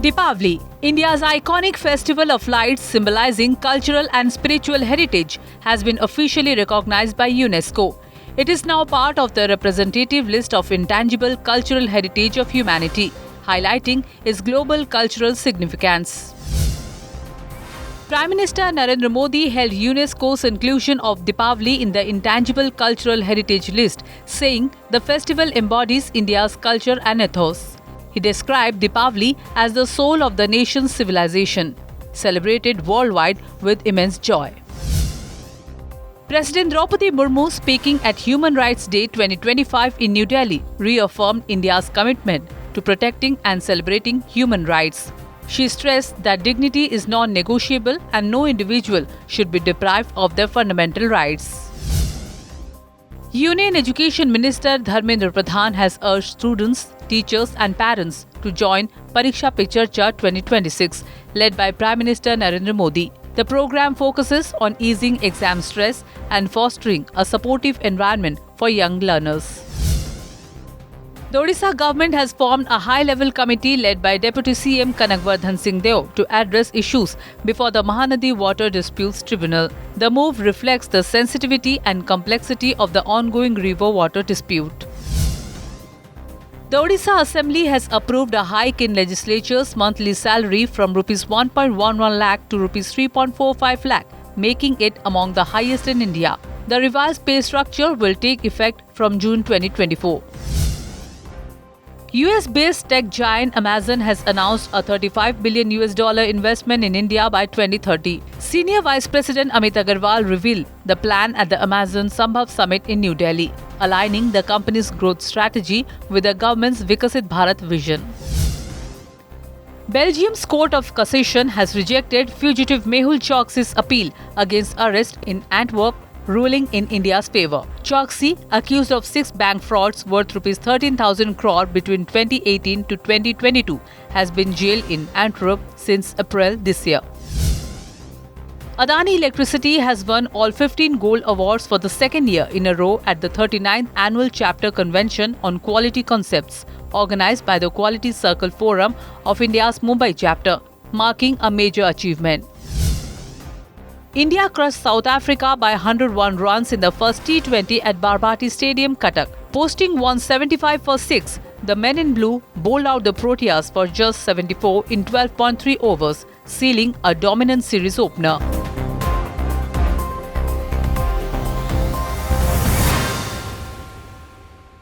Deepavali, India's iconic festival of lights symbolizing cultural and spiritual heritage, has been officially recognized by UNESCO. It is now part of the representative list of intangible cultural heritage of humanity, highlighting its global cultural significance. Prime Minister Narendra Modi held UNESCO's inclusion of Deepavali in the Intangible Cultural Heritage list, saying the festival embodies India's culture and ethos. He described Deepavali as the soul of the nation's civilization, celebrated worldwide with immense joy. President Draupadi Murmu, speaking at Human Rights Day 2025 in New Delhi, reaffirmed India's commitment to protecting and celebrating human rights. She stressed that dignity is non-negotiable and no individual should be deprived of their fundamental rights. Union Education Minister Dharmendra Pradhan has urged students, teachers and parents to join Pariksha Pe Charcha 2026, led by Prime Minister Narendra Modi. The program focuses on easing exam stress and fostering a supportive environment for young learners. The Odisha government has formed a high-level committee led by Deputy CM Kanakvardhan Singh Deo to address issues before the Mahanadi Water Disputes Tribunal. The move reflects the sensitivity and complexity of the ongoing river water dispute. The Odisha Assembly has approved a hike in legislature's monthly salary from Rs 1.11 lakh to Rs 3.45 lakh, making it among the highest in India. The revised pay structure will take effect from June 2024. US-based tech giant Amazon has announced a $35 billion investment in India by 2030. Senior Vice President Amit Agarwal revealed the plan at the Amazon Sambhav Summit in New Delhi, aligning the company's growth strategy with the government's Vikasit Bharat vision. Belgium's Court of Cassation has rejected fugitive Mehul Choksi's appeal against arrest in Antwerp, ruling in India's favour. Choksi, accused of 6 bank frauds worth Rs 13,000 crore between 2018 to 2022, has been jailed in Antwerp since April this year. Adani Electricity has won all 15 gold awards for the second year in a row at the 39th Annual Chapter Convention on Quality Concepts, organised by the Quality Circle Forum of India's Mumbai chapter, marking a major achievement. India crushed South Africa by 101 runs in the first T20 at Barbati Stadium, Cuttack. Posting 175 for 6, the men in blue bowled out the Proteas for just 74 in 12.3 overs, sealing a dominant series opener.